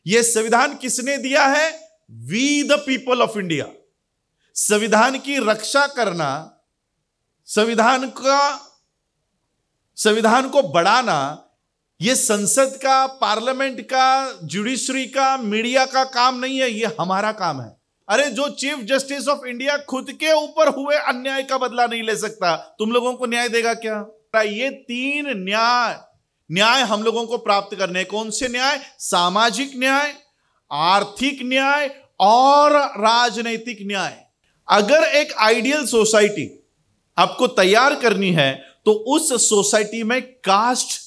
यह संविधान किसने दिया है? We the people of India. संविधान की रक्षा करना, संविधान को बढ़ाना, यह संसद का, पार्लियामेंट का, जुडिशरी का, मीडिया का काम नहीं है, यह हमारा काम है। अरे जो चीफ जस्टिस ऑफ इंडिया खुद के ऊपर हुए अन्याय का बदला नहीं ले सकता, तुम लोगों को न्याय देगा क्या? ये 3 न्याय हम लोगों को प्राप्त करने। कौन से न्याय? सामाजिक न्याय, आर्थिक न्याय और राजनैतिक न्याय। अगर एक आइडियल सोसाइटी आपको तैयार करनी है तो उस सोसाइटी में कास्ट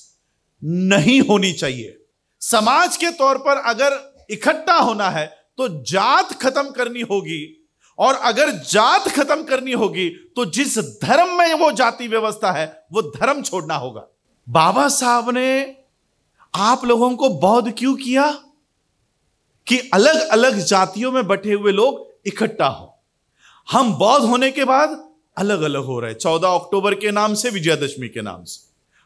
नहीं होनी चाहिए। समाज के तौर पर अगर इकट्ठा होना है तो जात खत्म करनी होगी, और अगर जात खत्म करनी होगी तो जिस धर्म में वो जाति व्यवस्था है वो धर्म छोड़ना होगा। बाबा साहब ने आप लोगों को बौद्ध क्यों किया? कि अलग अलग जातियों में बटे हुए लोग इकट्ठा हो। हम बौद्ध होने के बाद अलग अलग हो रहे हैं, 14 अक्टूबर के नाम से, विजयदशमी के नाम से।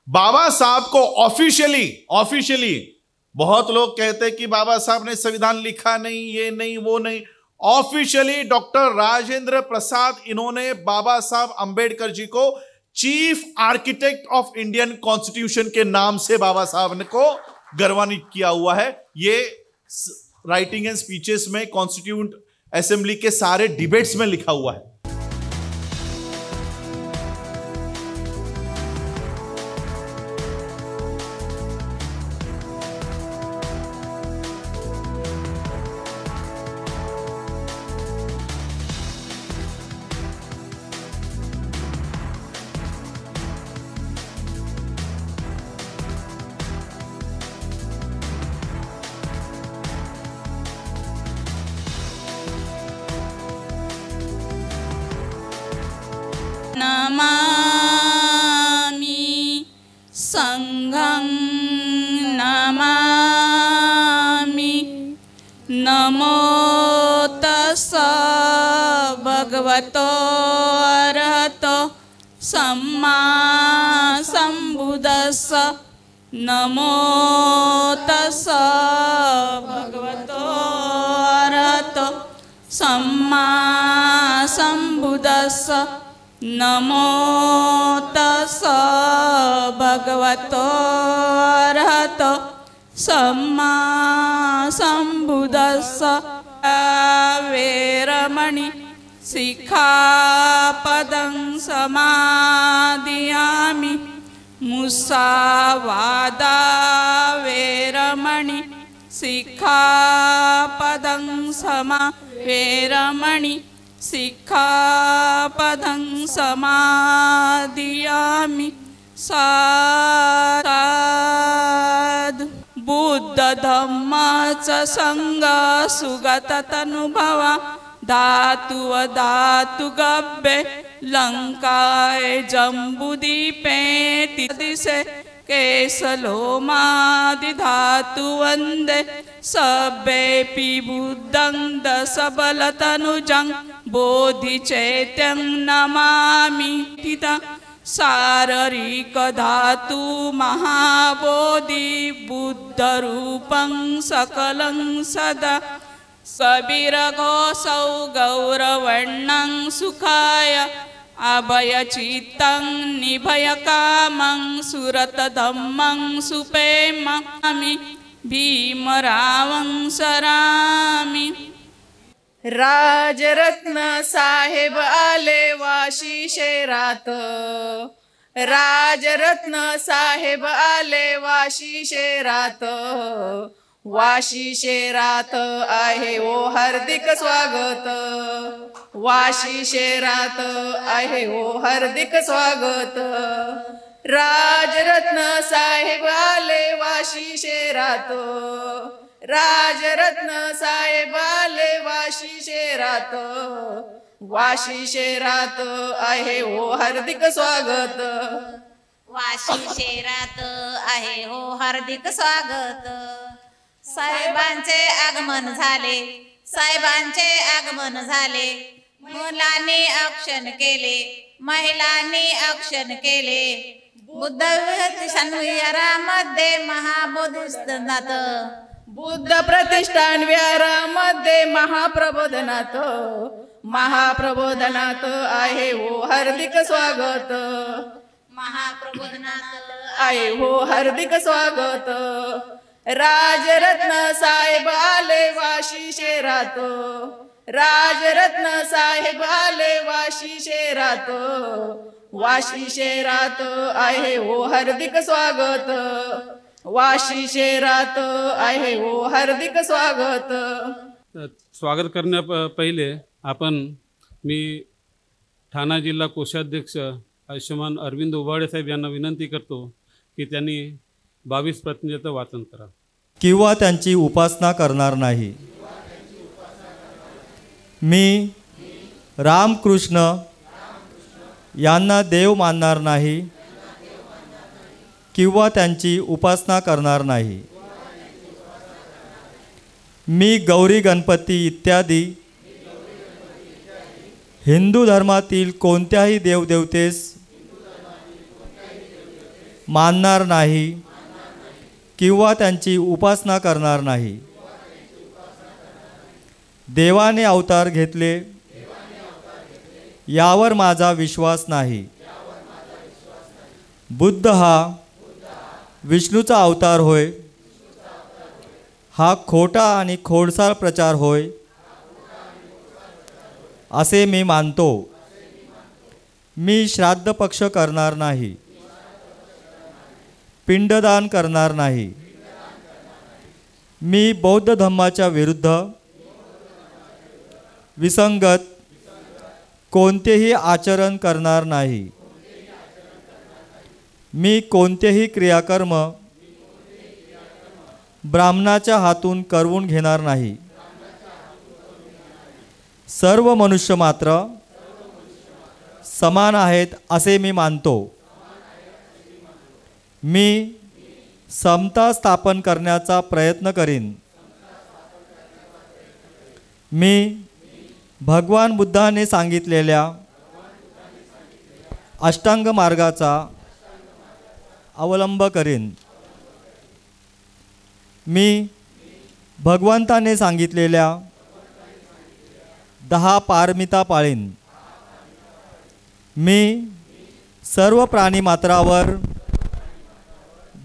बाबा साहब को ऑफिशियली बहुत लोग कहते हैं कि बाबा साहब ने संविधान लिखा नहीं, ये नहीं, वो नहीं। ऑफिशियली डॉक्टर राजेंद्र प्रसाद, इन्होंने बाबा साहब अंबेडकर जी को chief architect of Indian constitution के नाम से बाबा साहब ने को गौरवान्वित किया हुआ है। ये राइटिंग एंड स्पीचेस में, कॉन्स्टिट्यूंट असेंबली के सारे डिबेट्स में लिखा हुआ है। नमामि संघं नमामि। नमो तस्स भगवतो अरहतो सम्मा सम्बुद्धस्स। नमो तस्स भगवतो अरहतो सम्मा सम्बुद्धस्स। नमो तस्स भगवतो अरहतो सम्मा सम्बुद्धस्स। वेरमणि सिक्खापदं समादियामि। मुसावादा वेरमणि सिक्खापदं वेरमणि सिक्खापदं समादियामि। साधु। बुद्ध धम्म च संग सुगततनुभवा। धातु धातु गब्बे लंकाए जम्बुदीपे दिशे। केशलोमादि धातु वंदे सब्बेपि बुद्धं दशबलतनुजं। बोधिचैत्यं नमामि पिता। शारीरिक धातु महाबोधि बुद्धरूपं सकलं सदा। कबीरघोषौ गौरवर्णं सुखाय। अभयचित्तं निभयकामं सुरतधम्मं सुपेमामि। भीमरावं सरामि। राजरत्न साहेब आले वाशी शहरात। राजरत्न साहेब आले वाशी शहरात। वाशी शहरात आहे ओ हार्दिक स्वागत। वाशी शहरात आहे ओ हार्दिक स्वागत। राजरत्न साहेब आले वाशी शहरात। राजरत्न साहेब आले वाशी शहरात। वाशी शहरात आहे हो हार्दिक स्वागत। वाशी शहरात आहे हो हार्दिक स्वागत। साहेबांचे आगमन झाले, साहेबांचे आगमन झाले। मुलांनी औक्षण केले, महिलांनी औक्षण केले। बुद्ध विहारामध्ये महाबोधिसत्वात बुद्ध प्रतिष्ठान विहारामध्ये महाप्रबोधनात आहे हो हार्दिक स्वागत. महाप्रबोधनात आहे हो हार्दिक स्वागत. राजरत्न साहेब आले वाशी शहरात. राजरत्न साहेब आले वाशी शहरात. वाशी शहरात आहे हो हार्दिक स्वागत. वाशी शहरात आहे हो हार्दिक स्वागत. स्वागत करण्या पहिले मी ठाणा जिल्हा कोषाध्यक्ष आयुष्यमान अरविंद उबाळे साहेब यांना विनंती करतो की त्यांनी 22 प्रतिज्ञेचं वाचन करा. किंवा त्यांची उपासना करणार नाही. मी रामकृष्ण यांना देव मानणार नाही किंवा त्यांची उपासना करणार नाही. मी गौरी गणपती इत्यादी हिंदू धर्मातील कोणत्याही देवदेवतेस मानणार नाही किंवा त्यांची उपासना करणार नाही. देवाने अवतार घेतले यावर माझा विश्वास नाही. बुद्ध हा विष्णूचा अवतार होय. हा खोटा आणि खोडसाळ प्रचार होय असे मी मानतो. मी श्राद्ध पक्ष करणार नाही. पिंडदान करणार नाही. मी बौद्ध धम्माच्या विरुद्ध विसंगत कोणतेही आचरण करणार नाही. मी कोणतेही क्रियाकर्म ब्राह्मणाच्या हातून करवून घेणार नाही. सर्व मनुष्य मात्र समान आहेत असे मी मानतो. मी समता स्थापन करण्याचा प्रयत्न करीन. मी भगवान बुद्धाने सांगितलेल्या अष्टांग मार्गाचा अवलंब करीन. मी भगवंताने सांगितलेल्या 10 पारमिता पाळीन. मी सर्व प्राणीमात्रावर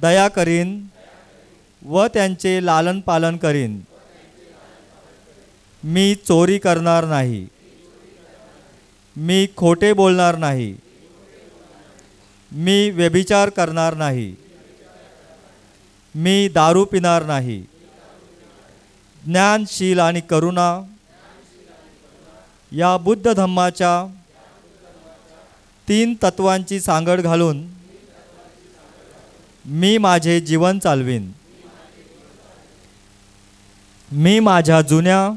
दया करीन व त्यांचे लालन पालन करीन. मी चोरी करणार नाही. मी खोटे बोलणार नाही. मी व्यभिचार करणार नाही. मी दारू पिणार नाही. ज्ञानशील आणि करुणा या बुद्ध धम्माच्या 3 तत्वांची सांगड घालून मी माझे जीवन चालवीन. मी माझ्या जुन्या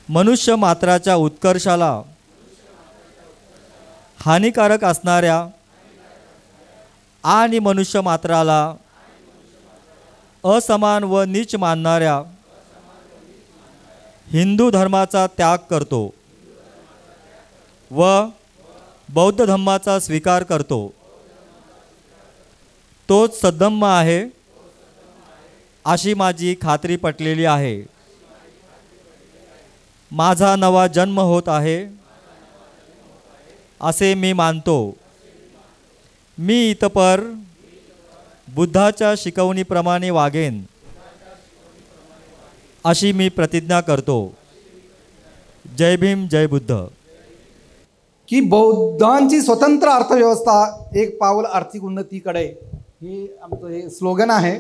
मनुष्य मात्राच्या उत्कर्षाला हानिकारक असणाऱ्या आणि मनुष्य मात्राला असमान व नीच मानणाऱ्या हिंदू धर्माचा त्याग करतो व बौद्ध धम्माचा स्वीकार करतो. तोच सद्धम्म आहे अशी माझी खात्री पटलेली आहे. माझा नवा जन्म होत आहे असे मी मानतो. मी इतपर बुद्धाच्या शिकवणीप्रमाणे वागेन अशी मी प्रतिज्ञा करतो. जय भीम, जय बुद्ध. की बौद्धांची स्वतंत्र अर्थव्यवस्था एक पाऊल आर्थिक उन्नतीकडे, हे आमचं हे स्लोगन आहे.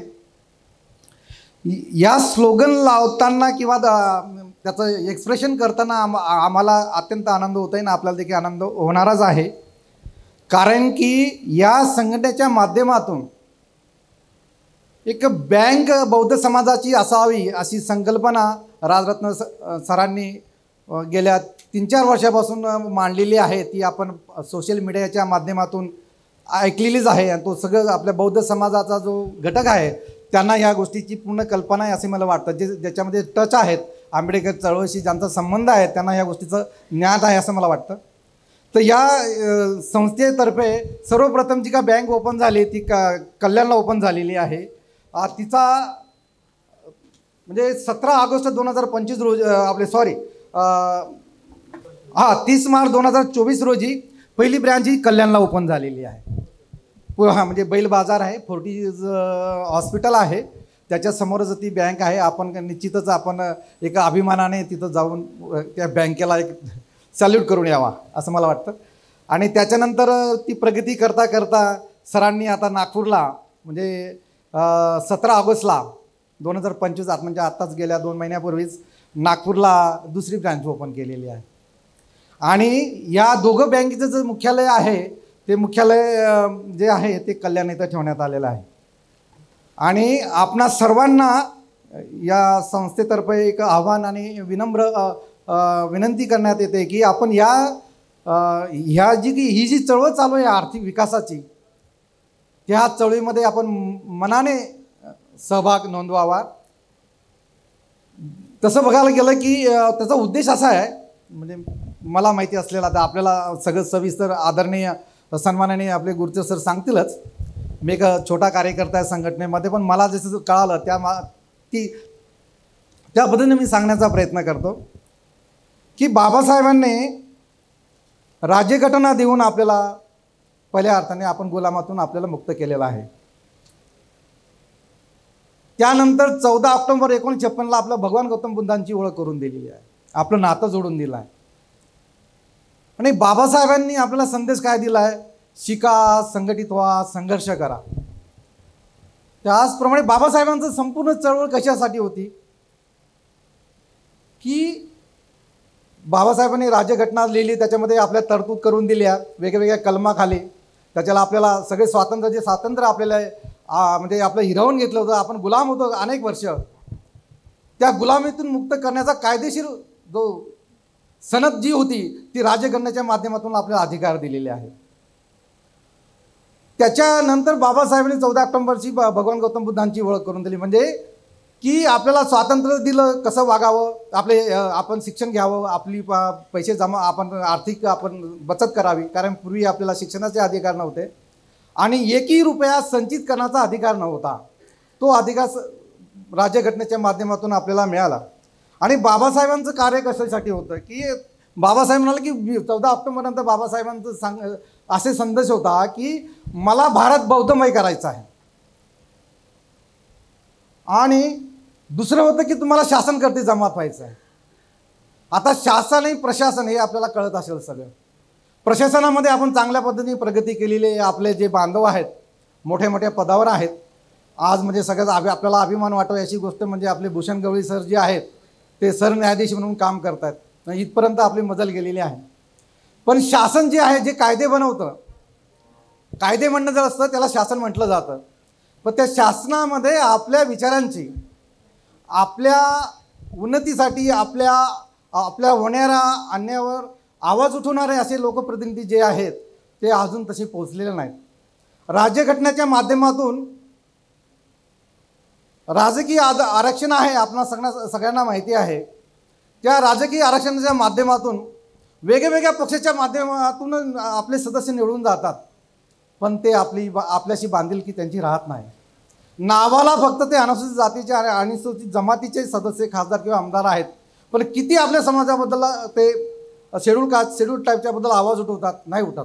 या स्लोगन लावताना किंवा त्याचं एक्सप्रेशन करताना आम्हाला अत्यंत आनंद होत आहे ना, आपल्याला देखील आनंद होणारच आहे. कारण की या संघटनेच्या माध्यमातून एक बँक बौद्ध समाजाची असावी अशी संकल्पना राजरत्न सरांनी गेल्या 3-4 वर्षापासून मांडलेली आहे. ती आपण सोशल मीडियाच्या माध्यमातून ऐकलेलीच आहे. आणि तो सगळं आपल्या बौद्ध समाजाचा जो घटक आहे त्यांना ह्या गोष्टीची पूर्ण कल्पना आहे असे मला वाटतं. ज्याच्यामध्ये टच आहेत, आंबेडकर चळवळीशी ज्यांचा संबंध आहे त्यांना ह्या गोष्टीचं ज्ञान आहे असं मला वाटतं. तर या संस्थेतर्फे सर्वप्रथम जी का बँक ओपन झाली ती कल्याणला ओपन झालेली आहे. तिचा म्हणजे 17 ऑगस्ट 2025 रोजी आपले 30 मार्च 2024 रोजी पहिली ब्रँच ही कल्याणला ओपन झालेली आहे. म्हणजे बैल बाजार आहे, फोर्टीज हॉस्पिटल आहे, त्याच्या समोरच ती बँक आहे. आपण निश्चितच आपण एका अभिमानाने तिथं जाऊन त्या बँकेला एक सॅल्यूट करून यावा असं मला वाटतं. आणि त्याच्यानंतर ती प्रगती करता करता सरांनी आता नागपूरला म्हणजे 17 ऑगस्टला 2025 म्हणजे आत्ताच गेल्या 2 महिन्यापूर्वीच नागपूरला दुसरी ब्रँच ओपन केलेली आहे. आणि या दोघं बँकेचं जे मुख्यालय आहे ते मुख्यालय जे आहे ते कल्याण इथं ठेवण्यात आलेलं आहे. आणि आपणा सर्वांना या संस्थेतर्फे एक आव्हान आणि विनम्र विनंती करण्यात येते की आपण ही जी चळवळ चालू आहे आर्थिक विकासाची, त्या चळवळीमध्ये आपण मनाने सहभाग नोंदवावा. तसं बघायला गेलं की त्याचा उद्देश असा आहे, म्हणजे मला माहिती असलेला तर आपल्याला सगळं सविस्तर आदरणीय सन्मानाने आपले गुरुचे सर सांगतीलच. मी एक छोटा कार्यकर्ता आहे संघटनेमध्ये, पण मला जसं कळालं त्या पद्धतीने मी सांगण्याचा प्रयत्न करतो की बाबासाहेबांनी राज्यघटना देऊन आपल्याला पहिल्या अर्थाने आपण गुलामातून आपल्याला मुक्त केलेलं आहे. त्यानंतर 14 ऑक्टोबर 1956ला आपलं भगवान गौतम बुद्धांची ओळख करून दिलेली आहे, आपलं नातं जोडून दिलं आहे. आणि बाबासाहेबांनी आपल्याला संदेश काय दिला आहे? शिका, संघटित व्हा, संघर्ष करा. त्याचप्रमाणे बाबासाहेबांचं संपूर्ण चळवळ कशासाठी होती की बाबासाहेबांनी राज्यघटना लिहिली, त्याच्यामध्ये आपल्या तरतूद करून दिल्या वेगवेगळ्या कलमाखाली. त्याच्याला आपल्याला सगळे स्वातंत्र्य आपल्याला म्हणजे आपलं हिरावून घेतलं होतं, आपण गुलाम होतो अनेक वर्ष. त्या गुलामीतून मुक्त करण्याचा कायदेशीर जो सनद जी होती ती राज्यघटनेच्या माध्यमातून आपल्याला अधिकार दिलेले आहे. त्याच्यानंतर बाबासाहेबांनी 14 ऑक्टोबरची भगवान गौतम बुद्धांची ओळख करून दिली, म्हणजे की आपल्याला स्वातंत्र्य दिलं, कसं वागावं, आपण शिक्षण घ्यावं, आपली पैसे जमा, आपण आर्थिक आपण बचत करावी, कारण पूर्वी आपल्याला शिक्षणाचे अधिकार नव्हते आणि 1 रुपया संचित करण्याचा अधिकार नव्हता. तो अधिकार राज्यघटनेच्या माध्यमातून आपल्याला मिळाला. आणि बाबासाहेबांचं कार्य कशासाठी होतं की बाबासाहेब म्हणाले की 14 ऑक्टोबरनंतर बाबासाहेबांचं असे संदेश होता की मला भारत बौद्धमय करायचा आहे. आणि दुसरं होतं की तुम्हाला शासनकर्ते जमात व्हायचं आहे. आता शासन आणि प्रशासन हे आपल्याला कळत असेल सगळं. प्रशासनामध्ये आपण चांगल्या पद्धतीने प्रगती केलेली, आपले जे बांधव आहेत मोठ्या मोठ्या पदावर आहेत. आज म्हणजे सगळ्यात आपल्याला अभिमान वाटतो अशी गोष्ट म्हणजे आपले भूषण गवळी सर जे आहेत ते सरन्यायाधीश म्हणून काम करत आहेत, इथपर्यंत आपली मजल गेलेली आहे. पण शासन जे आहे, जे कायदे बनवतं, कायदे म्हणणं जर असतं त्याला शासन म्हटलं जातं, पण त्या शासनामध्ये आपल्या विचारांची, आपल्या उन्नतीसाठी, आपल्या होणाऱ्या अन्यायावर आवाज उठवणारे असे लोकप्रतिनिधी जे आहेत ते अजून तसे पोचलेले नाहीत. राज्यघटनेच्या माध्यमातून राजकीय आरक्षण आहे, आपणा सगळ्यांना माहिती आहे. त्या राजकीय आरक्षणाच्या माध्यमातून वेगवेगळ्या पक्षाच्या माध्यमातून आपले सदस्य निवडून जातात, पण ते आपल्याशी बांधिलकी त्यांची राहत नाही. नावाला फक्त ते अनुसूचित जातीचे आणि अनुसूचित जमातीचे सदस्य, खासदार किंवा आमदार आहेत, पण किती आपल्या समाजाबद्दल ते शेड्यूल टाईपच्याबद्दल आवाज उठवतात? नाही उठत.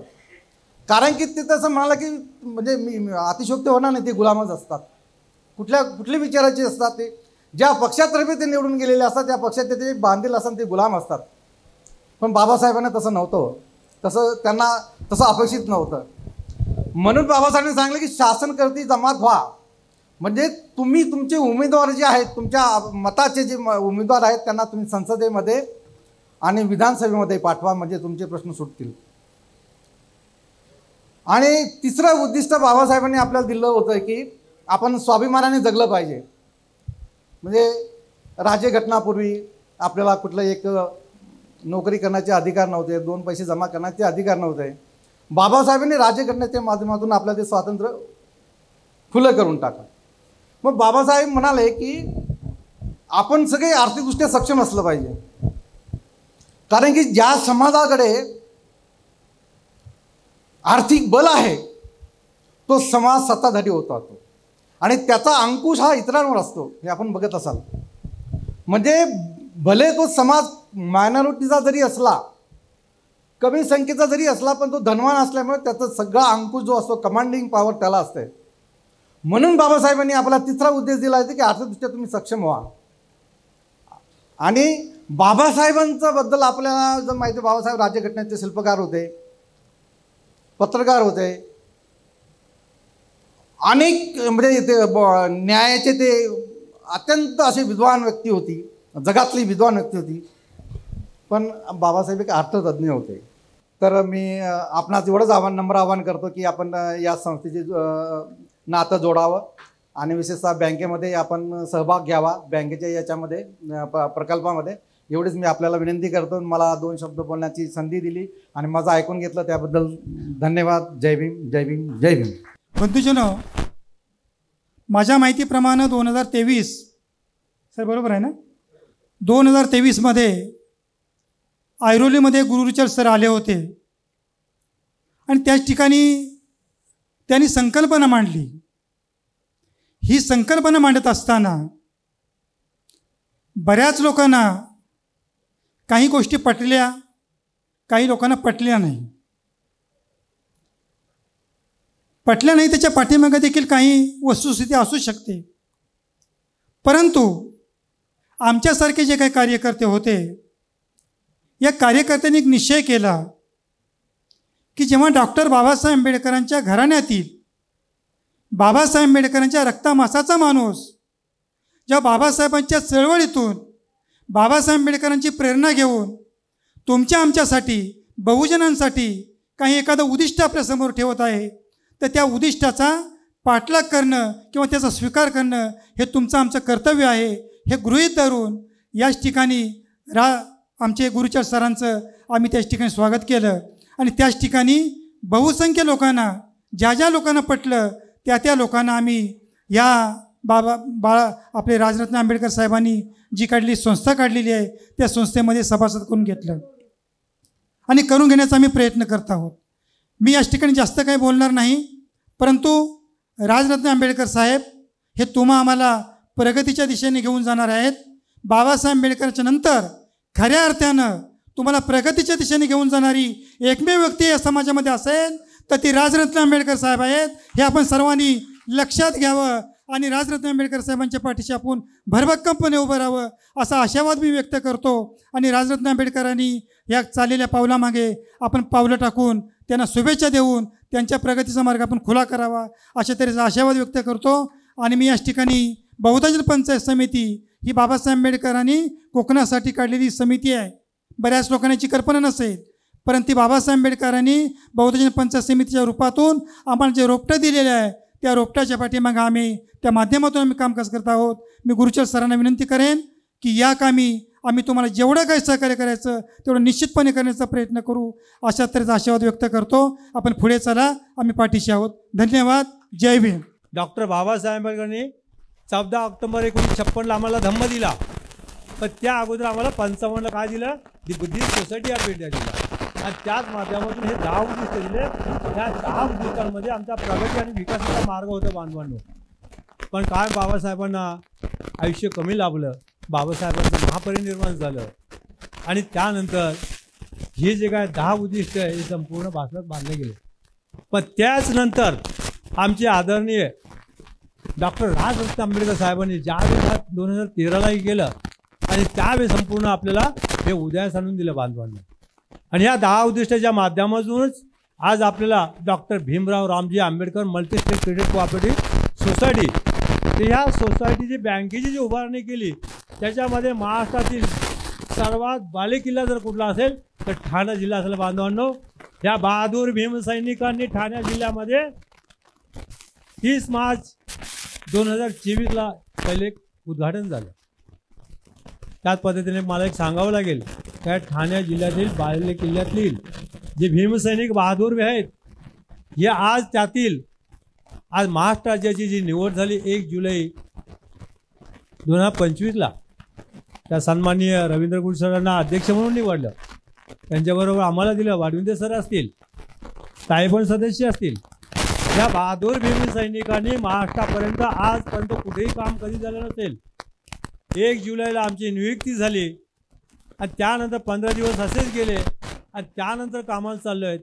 कारण की ते तसं म्हणाला की म्हणजे मी अतिशयोक्ती होणार नाही, ते गुलामच असतात. कुठले विचाराचे असतात? ते ज्या पक्षातर्फे ते निवडून गेलेले असतात त्या पक्षात ते बांधील असतात, ते गुलाम असतात. पण बाबासाहेबांना तसं नव्हतं, त्यांना तसं अपेक्षित नव्हतं. म्हणून बाबासाहेबांनी सांगितलं की शासनकर्ती जमात व्हा, म्हणजे तुम्ही तुमचे उमेदवार जे आहेत, तुमच्या मताचे जे उमेदवार आहेत त्यांना तुम्ही संसदेमध्ये आणि विधानसभेमध्ये पाठवा, म्हणजे तुमचे प्रश्न सुटतील. आणि तिसरं उद्दिष्ट बाबासाहेबांनी आपल्याला दिलं होतं की आपण स्वाभिमानाने जगलं पाहिजे. म्हणजे राज्यघटनापूर्वी आपल्याला कुठलं एक नोकरी करण्याचे अधिकार नव्हते, 2 पैसे जमा करण्याचे अधिकार नव्हते. बाबासाहेबांनी राज्यघटनेच्या माध्यमातून आपल्याला ते स्वातंत्र्य खुलं करून टाकलं. मग बाबासाहेब म्हणाले की आपण सगळे आर्थिकदृष्ट्या सक्षम असलं पाहिजे, कारण की ज्या समाजाकडे आर्थिक बल आहे तो समाज सत्ताधारी होत राहतो आणि त्याचा अंकुश हा इतरांवर असतो, हे आपण बघत असाल. म्हणजे भले तो समाज मायनॉरिटीचा जरी असला, कमी संख्येचा जरी असला, पण तो धनवान असल्यामुळे त्याचा सगळा अंकुश जो असतो, कमांडिंग पॉवर त्याला असते. म्हणून बाबासाहेबांनी आपला तिसरा उद्देश दिला आहे की आर्थिकदृष्ट्या तुम्ही सक्षम व्हा. आणि बाबासाहेबांच्या बद्दल आपल्याला जर माहिती, बाबासाहेब राज्यघटनेचे शिल्पकार होते, पत्रकार होते, अनेक म्हणजे ते न्यायाचे ते अत्यंत असे विद्वान व्यक्ती होती, जगातली विद्वान व्यक्ती होती. पण बाबासाहेब एक अर्थतज्ञ होते. तर मी आपणास एवढंच नम्र आवाहन करतो की आपण या संस्थेचे नातं जोडावं आणि विशेषतः बँकेमध्ये आपण सहभाग घ्यावा, बँकेच्या याच्यामध्ये प्रकल्पामध्ये. एवढीच मी आपल्याला विनंती करतो. मला 2 शब्द बोलण्याची संधी दिली आणि माझं ऐकून घेतलं त्याबद्दल धन्यवाद. जय भीम, जय भीम, जय भीम. बंधूजनो, माझ्या माहितीप्रमाणे 2023 सर बरोबर आहे ना, 2023मध्ये ऐरोलीमध्ये गुरुचर सर आले होते आणि त्याच ठिकाणी त्यांनी संकल्पना मांडली. ही संकल्पना मांडत असताना बऱ्याच लोकांना काही गोष्टी पटल्या, काही लोकांना पटल्या नाही. पटल्या नाही त्याच्या पाठीमागे देखील काही वस्तुस्थिती असू शकते. परंतु आमच्यासारखे जे काही कार्यकर्ते होते, या कार्यकर्त्यांनी एक निश्चय केला की जेव्हा डॉक्टर बाबासाहेब आंबेडकरांच्या घराण्यातील, बाबासाहेब आंबेडकरांच्या रक्तामासाचा माणूस, जेव्हा बाबासाहेबांच्या चळवळीतून बाबासाहेब आंबेडकरांची प्रेरणा घेऊन तुमच्या आमच्यासाठी, बहुजनांसाठी काही एखादं उद्दिष्ट आपल्यासमोर ठेवत आहे, तर त्या उद्दिष्टाचा पाठलाग करणं किंवा त्याचा स्वीकार करणं हे तुमचं आमचं कर्तव्य आहे. हे गृहीत धरून याच ठिकाणी आमचे गुरुचर सरांचं आम्ही त्याच ठिकाणी स्वागत केलं आणि त्याच ठिकाणी बहुसंख्य लोकांना, ज्या ज्या लोकांना पटलं त्या लोकांना आम्ही या आपले राजरत्न आंबेडकर साहेबांनी जी काढली संस्था काढलेली आहे त्या संस्थेमध्ये सभासद करून घेतलं आणि करून घेण्याचा आम्ही प्रयत्न करत आहोत. मी याच ठिकाणी जास्त काही बोलणार नाही, परंतु राजरत्न आंबेडकर साहेब हे तुम्हा आम्हाला प्रगतीच्या दिशेने घेऊन जाणार आहेत. बाबासाहेब आंबेडकरच्या नंतर खऱ्या अर्थानं तुम्हाला प्रगतीच्या दिशेने घेऊन जाणारी एकमेव व्यक्ती या समाजामध्ये असेल तर ती राजरत्न आंबेडकर साहेब आहेत. हे आपण सर्वांनी लक्षात घ्यावं आणि राजरत्न आंबेडकर साहेबांच्या पाठीशी आपण भरभक्कमपणे उभं राहावं असा आशावाद मी व्यक्त करतो. आणि राजरत्न आंबेडकरांनी या चाललेल्या पावलामागे आपण पावलं टाकून त्यांना शुभेच्छा देऊन त्यांच्या प्रगतीचा मार्ग आपण खुला करावा अशा तऱ्हेचा आशावाद व्यक्त करतो. आणि मी याच ठिकाणी बहुजन पंचायत समिती ही बाबासाहेब आंबेडकरांनी कोकणासाठी काढलेली समिती आहे. बऱ्याच लोकांना याची कल्पना नसेल, परंतु ती बाबासाहेब आंबेडकरांनी बहुजन पंचायत समितीच्या रूपातून आम्हाला जे रोपटं दिलेलं आहे त्या रोपट्याच्या पाठीमागे आम्ही त्या माध्यमातून आम्ही कामकाज करत आहोत. मी गुरुचर सरांना विनंती करेन की या कामी आम्ही तुम्हाला जेवढं काही सहकार्य करायचं तेवढं निश्चितपणे करण्याचा प्रयत्न करू अशा तऱ्हेचा आशावाद व्यक्त करतो. आपण पुढे चला, आम्ही पाठीशी आहोत. धन्यवाद. जय भीम. डॉक्टर बाबासाहेब आंबेडकरांनी 14 ऑक्टोबर 1956 आम्हाला धम्म दिला, पण त्या अगोदर आम्हाला 55ला काय दिलं, दी बुद्धिस्ट सोसायटी ऑफ इंडिया दिला आणि त्याच माध्यमातून हे 10 उद्दिष्ट दिले. त्या 10 उद्दिष्टांमध्ये आमचा प्रगती आणि विकासाचा मार्ग होता बांधवांनो. पण काय बाबासाहेबांना आयुष्य कमी लाभलं, बाबासाहेबांचं महापरिनिर्वाण झालं आणि त्यानंतर हे जे काय 10 उद्दिष्ट आहे हे संपूर्ण भारतात बांधले गेले. पण त्याच नंतर आमचे आदरणीय डॉक्टर राजरत्न आंबेडकर साहेबांनी ज्यावेळेस 2013लाही केलं आणि त्यावेळेस संपूर्ण आपल्याला हे उदयास आणून दिलं बांधवांना. आणि ह्या 10 उद्दिष्टाच्या माध्यमातूनच आज आपल्याला doctor Bhimrao Ramji Ambedkar multi state credit cooperative society, तर ह्या सोसायटीची बँकेची जी उभारणी केली त्याच्यामध्ये महाराष्ट्रातील सर्वात बालेकिल्ला जर कुठला असेल तर ठाणे जिल्हा असेल बांधवांनो. या बहादूर भीमसैनिकांनी ठाणे जिल्ह्यामध्ये 30 मार्च 2024ला पहिले उद्घाटन झालं. त्याच पद्धतीने मला एक सांगावं लागेल, त्या ठाणे जिल्ह्यातील बालेकिल्ल्यातील जे भीमसैनिक बहादूर आहेत हे आज त्यातील आज महाराष्ट्र राज्याची जी निवड झाली 1 जुलै 2025ला त्या सन्माननीय रवींद्र गुड सरांना अध्यक्ष म्हणून निवडलं. त्यांच्याबरोबर आम्हाला दिलं वाडविंदे सर असतील, साहेबन सदस्य असतील. या बहादूर भीम सैनिकांनी महाराष्ट्रापर्यंत आजपर्यंत कुठेही काम कधी झालं नसेल. 1 जुलैला आमची नियुक्ती झाली आणि त्यानंतर 15 दिवस असेच गेले आणि त्यानंतर कामाला चाललो आहेत.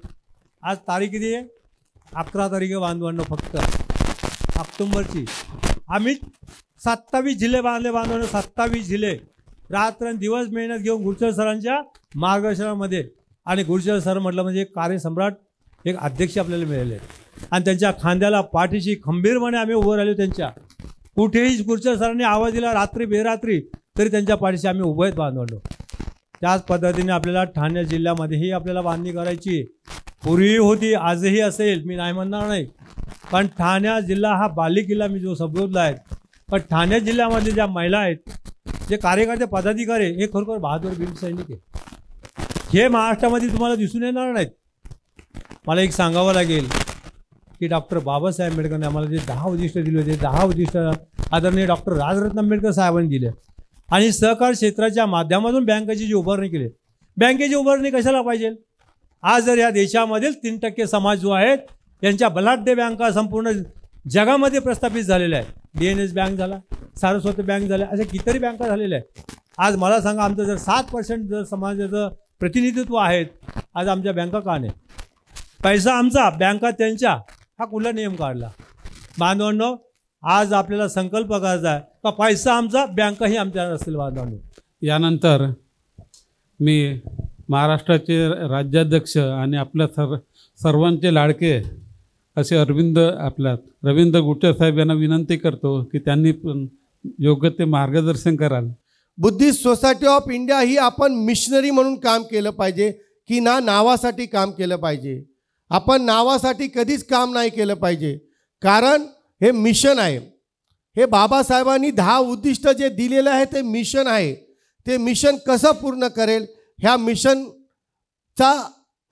आज तारीख किती आहे? 11 तारीख आहे बांधवांनो. फक्त ऑक्टोबरची आम्ही 27 जिल्हे बांधवांनो. 27 जिल्हे रात्रंदिवस मेहनत घेऊन गुरचर सरांच्या मार्गदर्शनामध्ये. आणि गुरचर सर म्हटलं म्हणजे एक कार्यसम्राट, एक अध्यक्ष आपल्याला मिळाले आणि त्यांच्या खांद्याला पाठीशी खंबीरपणे आम्ही उभं राहिलो. त्यांच्या कुठेही गुरचर सरांनी आवाज दिला रात्री बेरात्री तरी त्यांच्या पाठीशी आम्ही उभं आहेत बांधवांनो. त्याच पद्धतीने आपल्याला ठाणे जिल्ह्यामध्येही आपल्याला बांधणी करायची. पूर्वी होती, आजही असेल, मी नाही म्हणणार नाही. पण ठाणे जिल्हा हा बालेकिल्ला मी जो संबोधला आहे. पण ठाणे जिल्ह्यामध्ये ज्या महिला आहेत, जे कार्यकर्ते पदाधिकारी, हे खरोखर बहादूर वीर सैनिक आहे. हे महाराष्ट्रामध्ये तुम्हाला दिसून येणार नाहीत. मला एक सांगावं लागेल की डॉक्टर बाबासाहेब आंबेडकरने आम्हाला जे 10 उद्दिष्ट दिले होते, 10 उद्दिष्ट आदरणीय डॉक्टर राजरत्न आंबेडकर साहेबांनी दिले आणि सहकार क्षेत्राच्या माध्यमातून बँकेची जी उभारणी केली. बँकेची उभारणी कशाला पाहिजे? आज जर या देशामधील 3% समाज जो आहे यांच्या बलाढ्य बँका संपूर्ण जगामध्ये प्रस्थापित झालेल्या आहेत. DNS बँक झाला, सारस्वत बँक झाल्या, अशा कितीतरी बँका झालेल्या आहेत. आज मला सांगा, आमचं जर 7% जर समाजाचं प्रतिनिधित्व आहेत, आज आमच्या बँका का नाही? पैसा आमचा, बँका त्यांच्या, हा कुठला नियम काढला? बांधवांनो, आज आपल्याला संकल्प करायचा आहे का पैसा आमचा, बँकाही आमच्या असतील बांधवांनो. यानंतर मी महाराष्ट्राचे राज्याध्यक्ष आणि आपल्या सर्वांचे लाडके असे रवींद्र गुट्टे साहेब यांना विनंती करतो की त्यांनी पण योग्य ते मार्गदर्शन कराल. बुद्धिस्ट सोसायटी ऑफ इंडिया ही आपण मिशनरी म्हणून काम केलं पाहिजे की ना नावासाठी काम केलं पाहिजे? आपण नावासाठी कधीच काम नाही केलं पाहिजे, कारण हे मिशन आहे. हे बाबासाहेबांनी 10 उद्दिष्ट जे दिलेलं आहे ते मिशन आहे. ते मिशन कसं पूर्ण करेल, ह्या मिशनचा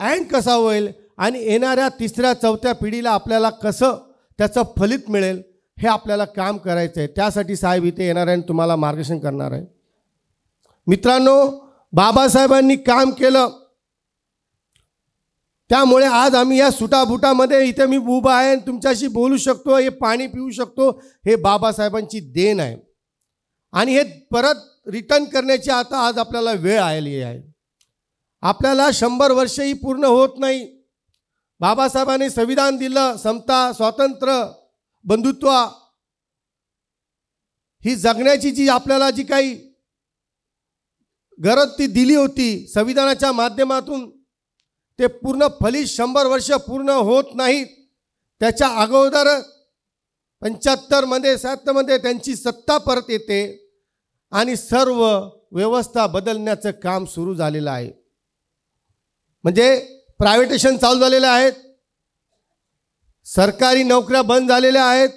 एंड कसा होईल आणि येणाऱ्या 3ऱ्या 4थ्या पिढीला आपल्याला कसं त्याचं फलित मिळेल, हे आपल्याला काम करायचं आहे. त्यासाठी साहेब इथे येणार आहे आणि तुम्हाला मार्गदर्शन करणार आहे. मित्रांनो, बाबासाहेबांनी काम केलं, त्यामुळे आज आम्ही या सुटाबुटामध्ये इथे मी उभा आहे, तुमच्याशी बोलू शकतो, हे पाणी पिऊ शकतो. हे बाबासाहेबांची देण आहे आणि हे परत रिटर्न करण्याची आता आज आपल्याला वेळ आलेली आहे. आपल्याला 100 वर्षही पूर्ण होत नाही. बाबासाहेबांनी संविधान दिलं, समता, स्वातंत्र्य, बंधुत्व, ही जगण्याची जी आपल्याला जी काही गरज ती दिली होती संविधानाच्या माध्यमातून, ते पूर्ण फलित 100 वर्ष पूर्ण होत नाहीत. त्याच्या अगोदर 75मध्ये 77मध्ये त्यांची सत्ता परत येते आणि सर्व व्यवस्था बदलण्याचं काम सुरू झालेलं आहे. म्हणजे प्रायव्हेटेशन चालू झालेलं आहेत, सरकारी नोकऱ्या बंद झालेल्या आहेत,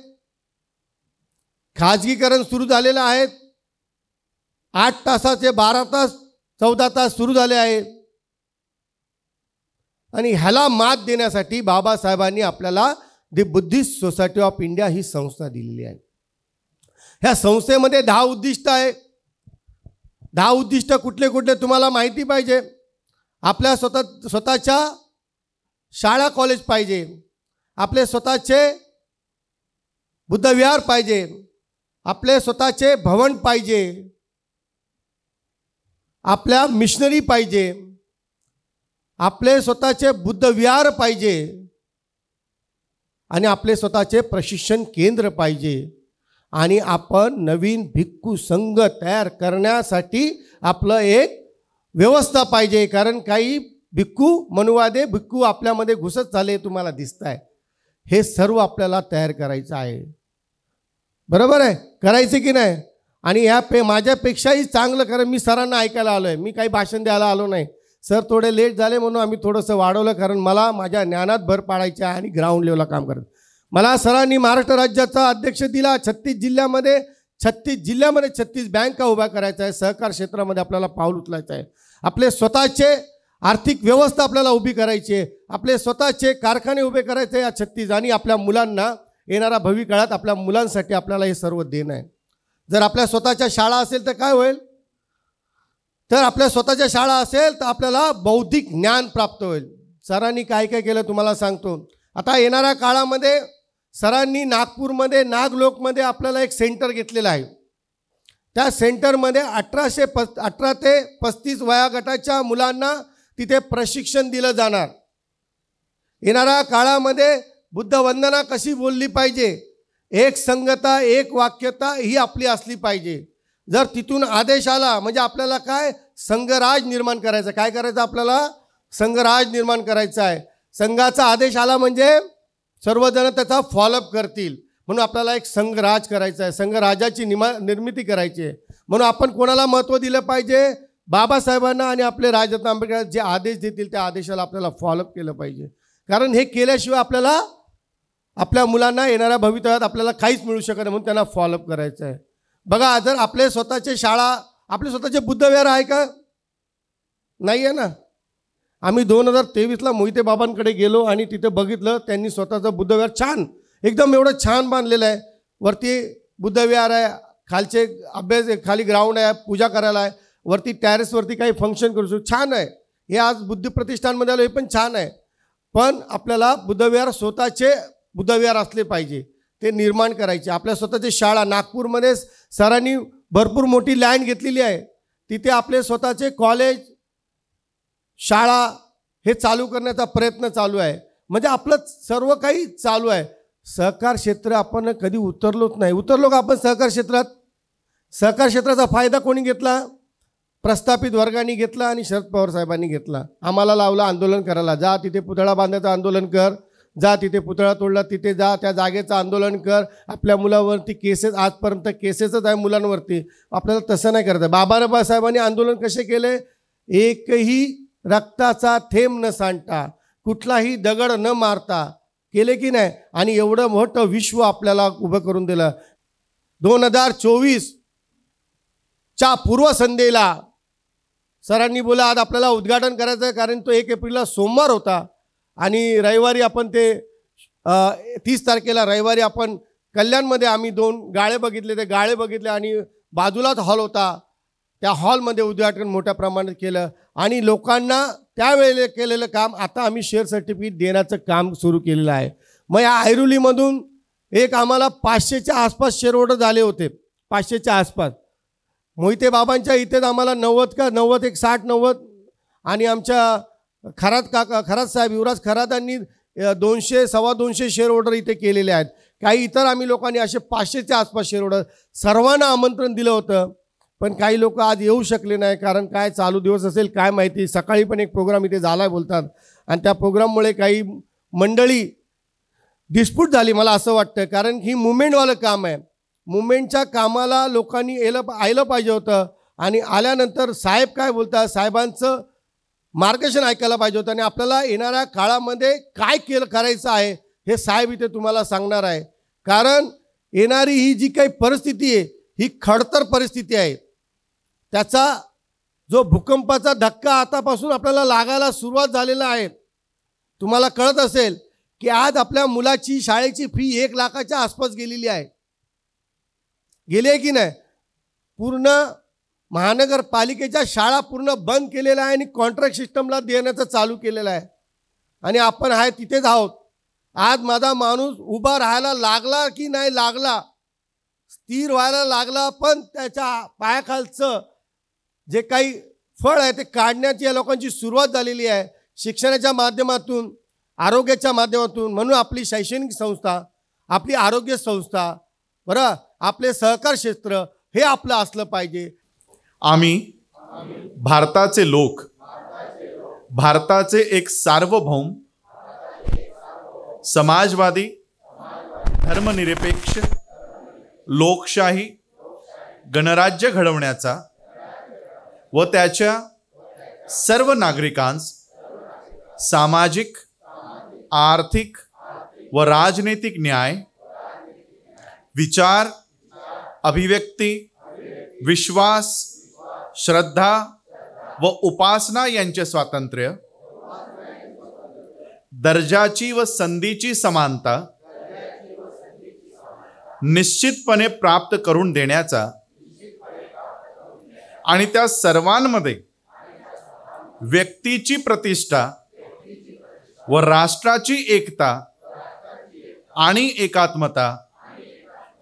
खाजगीकरण सुरू झालेलं आहे, 8 तासाचे 12 तास 14 तास सुरू झाले आहेत. आणि ह्याला मात देण्यासाठी बाबासाहेबांनी आपल्याला the Buddhist society of India ही संस्था दिलेली आहे. ह्या संस्थेमध्ये 10 उद्दिष्ट आहे. 10 उद्दिष्ट कुठले कुठले तुम्हाला माहिती पाहिजे. आपल्या स्वतःच्या शाळा कॉलेज पाहिजे, आपले स्वतःचे बुद्धविहार पाहिजे, आपले स्वतःचे भवन पाहिजे, आपल्या मिशनरी पाहिजे, आपले स्वतःचे बुद्धविहार पाहिजे आणि आपले स्वतःचे प्रशिक्षण केंद्र पाहिजे. आणि आपण नवीन भिक्खू संघ तयार करण्यासाठी आपलं एक व्यवस्था पाहिजे, कारण काही भिक्खू मनुवादे भिक्खू आपल्यामध्ये घुसत चालले तुम्हाला दिसत आहे. हे सर्व आपल्याला तयार करायचं आहे. बरोबर आहे, करायचं की नाही? आणि ह्या माझ्यापेक्षाही चांगलं, कारण मी सरांना ऐकायला आलो आहे, मी काही भाषण द्यायला आलो नाही. सर थोडे लेट झाले म्हणून आम्ही थोडंसं वाढवलं, कारण मला माझ्या ज्ञानात भर पाडायची आहे आणि ग्राउंड लेवलला काम करायचं. मला सरांनी महाराष्ट्र राज्याचा अध्यक्ष दिला. 36 जिल्ह्यामध्ये 36 बँका उभ्या करायच्या आहे. सहकार क्षेत्रामध्ये आपल्याला पाऊल उचलायचं आहे. आपले स्वतःचे आर्थिक व्यवस्था आपल्याला उभी करायची आहे. आपले स्वतःचे कारखाने उभे करायचे या 36 आणि आपल्या मुलांना येणाऱ्या भावी काळात आपल्या मुलांसाठी आपल्याला हे सर्व देणं आहे. जर आपल्या स्वतःच्या शाळा असेल तर काय होईल? तर आपल्या स्वतःच्या शाळा असेल तर आपल्याला बौद्धिक ज्ञान प्राप्त होईल. सरांनी काय काय केलं तुम्हाला सांगतो. आता येणाऱ्या काळामध्ये सरांनी नागपूरमध्ये नागलोकमध्ये आपल्याला एक सेंटर घेतलेलं आहे. त्या सेंटरमध्ये 18 ते 35 वयोगटाच्या मुलांना तिथे प्रशिक्षण दिलं जाणार. येणाऱ्या काळामध्ये बुद्ध वंदना कशी बोलली पाहिजे, एक संगता एक वाक्यता ही आपली असली पाहिजे. जर तिथून आदेश आला म्हणजे आपल्याला काय संघराज निर्माण करायचं. काय करायचं आपल्याला? संघराज निर्माण करायचा आहे. संघाचा आदेश आला म्हणजे सर्वजण त्याचा फॉलोअप करतील. म्हणून आपल्याला एक संघराज करायचा आहे, संघराजाची निर्मिती करायची आहे. म्हणून आपण कोणाला महत्त्व दिलं पाहिजे? बाबासाहेबांना आणि आपले राजरत्न आंबेडकर जे आदेश देतील त्या आदेशाला आपल्याला फॉलोअप केलं पाहिजे. कारण हे केल्याशिवाय आपल्याला आपल्या मुलांना येणाऱ्या भवितव्यात आपल्याला काहीच मिळू शकत नाही. म्हणून त्यांना फॉलोअप करायचं आहे. बघा, जर आपले स्वतःचे शाळा, आपले स्वतःचे बुद्धविहार आहे का? नाही आहे ना. आम्ही 2023ला मोहिते बाबांकडे गेलो आणि तिथे बघितलं, त्यांनी स्वतःचं बुद्धविहार छान, एकदम एवढं छान बांधलेलं आहे. वरती बुद्धविहार आहे, खालचे अभ्यास, खाली ग्राउंड आहे, पूजा करायला आहे, वरती टॅरेसवरती काही फंक्शन करू शकतो. छान आहे. हे आज बुद्ध प्रतिष्ठानमध्ये आलं, हे पण छान आहे. पण आपल्याला बुद्धविहार, स्वतःचे बुद्धविहार असले पाहिजे, ते निर्माण करायचे. आपल्या स्वतःची शाळा, नागपूरमध्ये सरांनी भरपूर मोठी लँड घेतलेली आहे, तिथे आपले स्वतःचे कॉलेज, शाळा हे चालू करण्याचा प्रयत्न चालू आहे. म्हणजे आपलं सर्व काही चालू आहे. सहकार क्षेत्र आपण कधी उतरलोच नाही. उतरलो का आपण सहकार क्षेत्रात? सहकार क्षेत्राचा फायदा कोणी घेतला? प्रस्थापित वर्गाने घेतला आणि शरद पवार साहेबांनी घेतला. आम्हाला लावलं आंदोलन करायला, जा तिथे पुतळा बांधायचं आंदोलन कर, जा तिथे पुतळा तोडला तिथे जा, त्या जागेचं आंदोलन कर. आपल्या मुलावरती केसेस, आजपर्यंत केसेसच आहे मुलांवरती. आपल्याला तसं नाही करायचं. बाबासाहेबांनी आंदोलन कसे केले? एकही रक्ताचा थेंब न सांडता, कुठलाही दगड न मारता केले की नाही. आणि एवढं मोठं विश्व आपल्याला उभं करून दिलं. 2024च्या पूर्वसंध्येला सरांनी बोला आज आपल्याला उद्घाटन करायचं आहे, कारण तो 1 एप्रिलला सोमवार होता आणि रविवारी आपण ते 30 तारखेला रविवारी आपण कल्याणमध्ये आम्ही 2 गाळे बघितले. ते गाळे बघितले आणि बाजूलाच हॉल होता, त्या हॉलमध्ये उद्घाटन मोठ्या प्रमाणात केलं. आणि लोकांना त्यावेळेला केलेलं काम आता आम्ही शेअर सर्टिफिकेट देण्याचं काम सुरू केलेलं आहे. मग या ऐरोलीमधून एक आम्हाला 500च्या आसपास शेअर होल्डर झाले होते, 500च्या आसपास. मोहिते बाबांच्या इथेच आम्हाला 90 एक 60-90 आणि आमच्या खरात साहेब, युवराज खरातांनी 200-225 शेअर होल्डर इथे केलेले आहेत. काही इतर आम्ही लोकांनी असे 500च्या आसपास शेअर होल्डर, सर्वांना आमंत्रण दिलं होतं. पण काही लोक आज येऊ शकले नाही, कारण काय चालू दिवस असेल काय माहिती. सकाळी पण एक प्रोग्राम इथे झाला बोलतात आणि त्या प्रोग्राममुळे काही मंडळी डिस्प्यूट झाली मला असं वाटतं. कारण ही मुवमेंटवालं काम आहे. मुवमेंटच्या कामाला लोकांनी आलं पाहिजे होतं आणि आल्यानंतर साहेब काय बोलतात, साहेबांचं मार्गदर्शन ऐकायला पाहिजे होतं. आणि आपल्याला येणाऱ्या काळामध्ये काय करायचं आहे हे साहेब इथे तुम्हाला सांगणार आहे. कारण येणारी ही जी काही परिस्थिती आहे ही खडतर परिस्थिती आहे. त्याचा जो भूकंपाचा धक्का आतापासून आपल्याला लागायला सुरुवात झालेला आहे. तुम्हाला कळत असेल की आज आपल्या मुलाची शाळेची फी 1 लाखाच्या आसपास गेलेली आहे. गेली आहे की नाही? पूर्ण महानगरपालिकेच्या शाळा पूर्ण बंद केलेल्या आहे आणि कॉन्ट्रॅक्ट सिस्टमला देण्याचं चालू केलेलं आहे. आणि आपण आहे तिथेच आहोत. आज माझा माणूस उभा राहायला लागला की नाही लागला, स्थिर व्हायला लागला, पण त्याच्या पायाखालचं जे काही फळ आहे ते काढण्याची या लोकांची सुरुवात झालेली आहे, शिक्षणाच्या माध्यमातून, आरोग्याच्या माध्यमातून. म्हणून आपली शैक्षणिक संस्था, आपली आरोग्य संस्था, बरं, आपले सहकार क्षेत्र हे आपलं असलं पाहिजे. आम्ही भारताचे लोक, भारताचे एक सार्वभौम, समाजवादी, धर्मनिरपेक्ष, लोकशाही गणराज्य घडवण्याचा व त्याच्या सर्व नागरिकांस सामाजिक, आर्थिक व राजनैतिक न्याय, विचार, अभिव्यक्ती, विश्वास, श्रद्धा व उपासना यांचे स्वातंत्र्य, दर्जाची व संधीची समानता निश्चितपणे प्राप्त करून देण्याचा आणि त्या सर्वांमध्ये व्यक्तीची प्रतिष्ठा व राष्ट्राची एकता आणि एकात्मता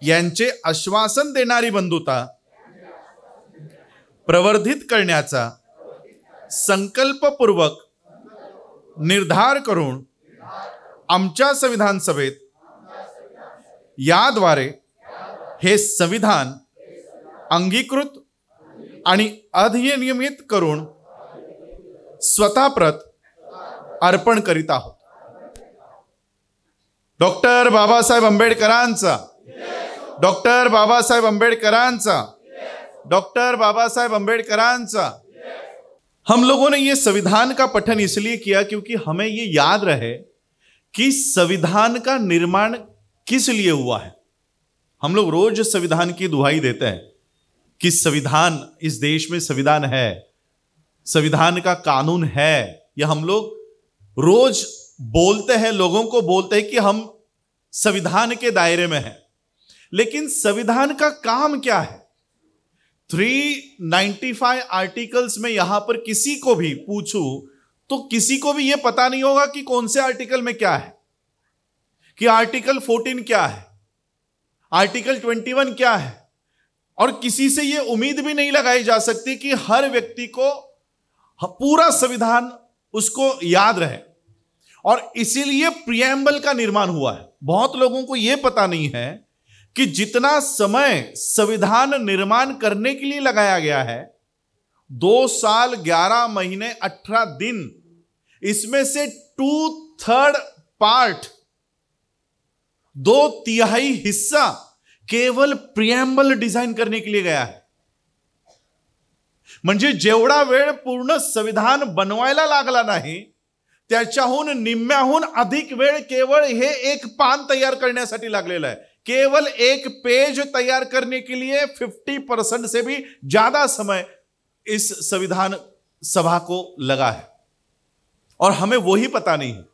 यांचे आश्वासन देणारी बंधुता प्रवर्धित करण्याचा संकल्पपूर्वक निर्धार करून आमच्या संविधान सभेत याद्वारे हे संविधान अंगीकृत आणि अधिनियमित करून स्वतःप्रत अर्पण करीत आहोत. डॉक्टर बाबासाहेब आंबेडकरांचा, डॉक्टर बाबासाहेब आंबेडकरांचा, डॉक्टर बाबासाहेब आंबेडकरांचा. हम लोगों ने ये संविधान का पठन इसलिए किया क्योंकि हमें ये याद रहे कि संविधान का निर्माण किस लिए हुआ है. हम लोग रोज संविधान की दुहाई देते हैं कि संविधान, इस देश में संविधान है, संविधान का कानून है. यह हम लोग रोज बोलते हैं, लोगों को बोलते हैं कि हम संविधान के दायरे में हैं. लेकिन संविधान का काम क्या है? 395 आर्टिकल्स में यहां पर किसी को भी पूछूं तो किसी को भी यह पता नहीं होगा कि कौन से आर्टिकल में क्या है, कि आर्टिकल 14 क्या है, आर्टिकल 21 क्या है. और किसी से यह उम्मीद भी नहीं लगाई जा सकती कि हर व्यक्ति को पूरा संविधान उसको याद रहे. और इसीलिए प्रिएम्बल का निर्माण हुआ है. बहुत लोगों को यह पता नहीं है कि जितना समय संविधान निर्माण करने के लिए लगाया गया है, 2 साल 11 महीने 18 दिन, इसमें से 2/3 पार्ट, 2/3 हिस्सा केवल प्रिएम्बल डिझाईन करने के लिए गया है. म्हणजे जेवढा वेळ पूर्ण संविधान बनवायला लागला नाही, त्याच्याहून निम्म्याहून अधिक वेळ केवळ हे एक पान तयार करण्यासाठी लागलेला आहे. केवल एक पेज तैयार करने के लिए 50% से भी ज्यादा समय इस संविधान सभा को लगा है. और हमें वही पता नहीं है.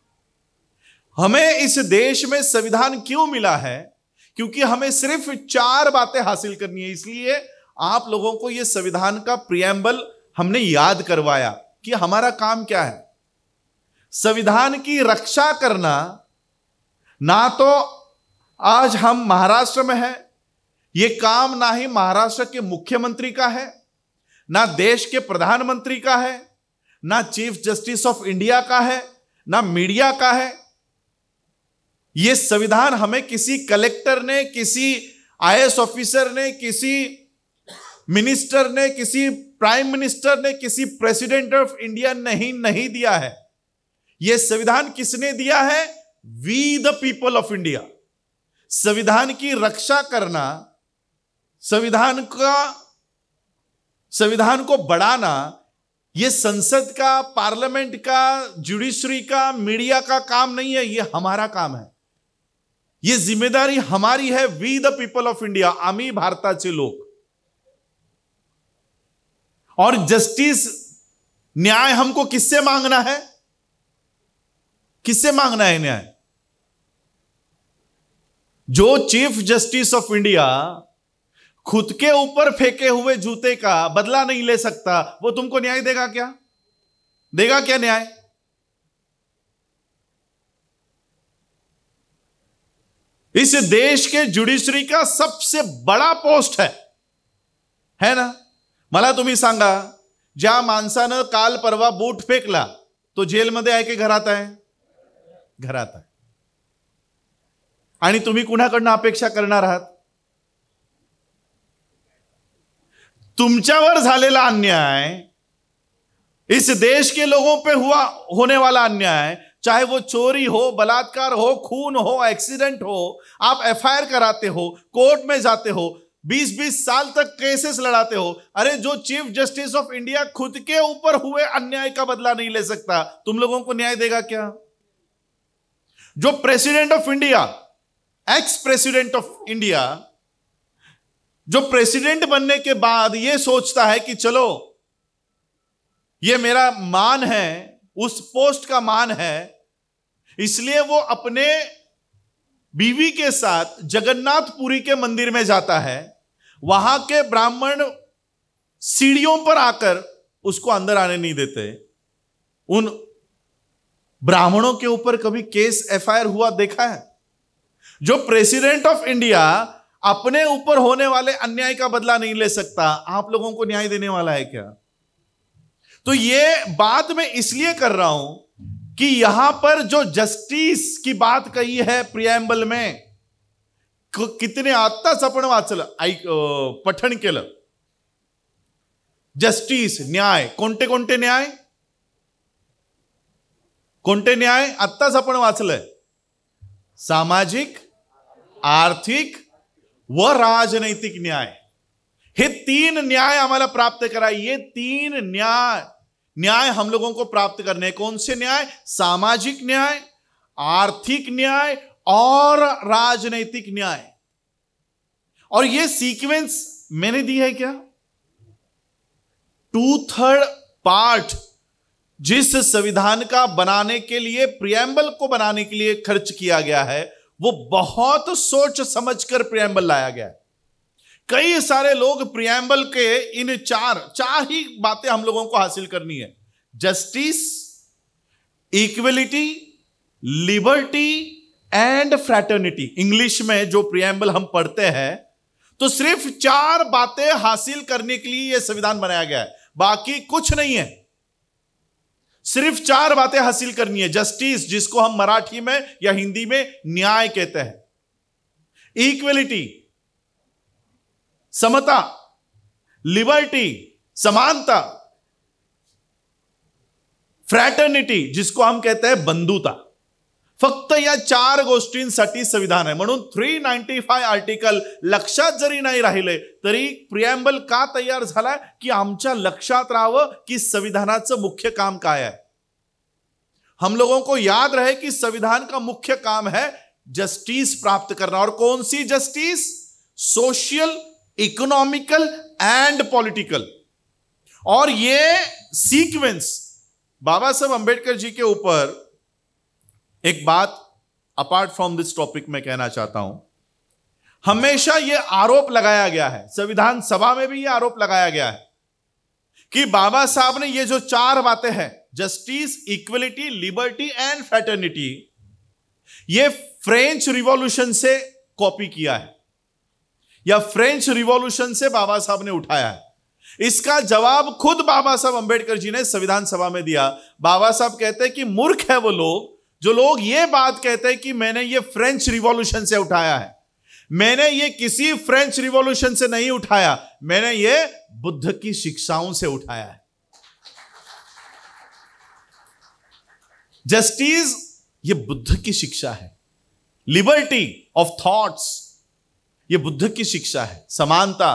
हमें इस देश में संविधान क्यों मिला है? क्योंकि हमें सिर्फ 4 बातें हासिल करनी है. इसलिए आप लोगों को यह संविधान का प्रिएम्बल हमने याद करवाया कि हमारा काम क्या है. संविधान की रक्षा करना. ना तो आज हम महाराष्ट्र में हैं, यह काम ना ही महाराष्ट्र के मुख्यमंत्री का है, ना देश के प्रधानमंत्री का है, ना चीफ जस्टिस ऑफ इंडिया का है, ना मीडिया का है. यह संविधान हमें किसी कलेक्टर ने, किसी आईएएस ऑफिसर ने, किसी मिनिस्टर ने, किसी प्राइम मिनिस्टर ने, किसी प्रेसिडेंट ऑफ इंडिया नहीं दिया है. यह संविधान किसने दिया है? We the people of India. संविधान की रक्षा करना, संविधान को बढ़ाना, यह संसद का, पार्लियामेंट का, जुडिशरी का, मीडिया का काम नहीं है. यह हमारा काम है. यह जिम्मेदारी हमारी है. We the people of India, आम्ही भारताचे लोक. और जस्टिस, न्याय हमको किससे मांगना है? किससे मांगना है न्याय? जो चीफ जस्टिस ऑफ इंडिया खुद के ऊपर फेंके हुए जूते का बदला नहीं ले सकता, वो तुमको न्याय देगा क्या? देगा क्या न्याय? इस देश के जुडिशरी का सबसे बड़ा पोस्ट है ना? मला तुम्ही सांगा, ज्या माणसानं काल परवा बूट फेकला तो जेलमध्ये आहे की घरात आहे? घरात आहे. आणि तुम्ही कुणाकडनं अपेक्षा करणार आहात? तुमच्यावर झालेला अन्याय, इस देश के लोगों पे होने वाला अन्याय, चाहे वो चोरी हो, बलात्कार हो, खून हो, एक्सीडेंट हो, आप एफआईआर कराते हो, कोर्ट में जाते हो, 20-20 साल तक केसेस लड़ाते हो. अरे जो चीफ जस्टिस ऑफ इंडिया खुद के ऊपर हुए अन्याय का बदला नहीं ले सकता, तुम लोगों को न्याय देगा क्या? जो president of India, ex president of India, जो प्रेसिडेंट बनने के बाद यह सोचता है कि चलो यह मेरा मान है, उस पोस्ट का मान है, इसलिए वो अपने बीवी के साथ जगन्नाथपुरी के मंदिर में जाता है. वहां के ब्राह्मण सीढ़ियों पर आकर उसको अंदर आने नहीं देते. उन ब्राह्मणों के ऊपर कभी केस एफआईआर हुआ देखा है? जो प्रेसिडेंट ऑफ इंडिया अपने ऊपर होने वाले अन्याय का बदला नहीं ले सकता, आप लोगों को न्याय देने वाला है क्या? तो ये बात मैं इसलिए कर रहा हूं कि यहां पर जो जस्टिस की बात कही है प्रिएम्बल में, कितने आत्ताच आपण वाचलं, पठण केलं. जस्टिस, न्याय, कोणते कोणते न्याय, कोणते न्याय आत्ताच आपण वाचलंय? सामाजिक, आर्थिक व राजनैतिक न्याय. हे 3 न्याय आम्हाला प्राप्त कराए. ये 3 न्याय हम लोगों को प्राप्त करने. कौन से न्याय? सामाजिक न्याय, आर्थिक न्याय और राजनैतिक न्याय. और ये सीक्वेंस मैंने दी है क्या? 2/3 पार्ट जिस संविधान का बनाने के लिए, प्रिएम्बल को बनाने के लिए खर्च किया गया है, वो बहुत सोच समझकर प्रिएम्बल लाया गया है. कई सारे लोग प्रिएम्बल के इन चार ही बातें हम लोगों को हासिल करनी है. Justice, equality, liberty end fraternity. English में जो प्रिएम्बल हम पढ़ते हैं, तो सिर्फ 4 बातें हासिल करने के लिए यह संविधान बनाया गया है, बाकी कुछ नहीं है. सिर्फ 4 बातें हासिल करनी है. जस्टिस, जिसको हम मराठी में या हिंदी में न्याय कहते हैं. इक्वलिटी, समता. लिबर्टी, समानता. फ्रॅटर्निटी, जिसको हम कहते हैं बंधुता. फक्त या 4 गोष्टींसाठी संविधान आहे. म्हणून 395 आर्टिकल लक्षात जरी नाही राहिले तरी प्रिएम्बल का तयार झालाय? की आमच्या लक्षात राहावं की संविधानाचं मुख्य काम काय आहे. हम लोगों को याद रहे कि संविधान का मुख्य काम है जस्टिस प्राप्त करना. और कौन सी justice? Social, economical and political. और ये सीक्वेंस बाबा साहब अंबेडकर जी के ऊपर एक बात अपार्ट फ्रॉम दिस टॉपिक में कहना चाहता हूं. हमेशा यह आरोप लगाया गया है, संविधान सभा में भी यह आरोप लगाया गया है कि बाबा साहब ने ये जो 4 बातें हैं, justice, equality, liberty end fraternity, ये फ्रेंच रिवॉल्यूशन से कॉपी किया है या फ्रेंच रिवॉल्यूशन से बाबा साहब ने उठाया है. इसका जवाब खुद बाबा साहब अंबेडकर जी ने संविधान सभा में दिया. बाबा साहब कहते हैं कि मूर्ख है वो लोग जो लोग ये बात कहते हैं कि मैंने ये फ्रेंच रिवॉल्यूशन से उठाया है. मैंने ये किसी फ्रेंच रिवॉल्यूशन से नहीं उठाया, मैंने ये बुद्ध की शिक्षाओं से उठाया है. जस्टिस, ये बुद्ध की शिक्षा है. लिबर्टी ऑफ थॉट्स, ये बुद्ध की शिक्षा है. समानता,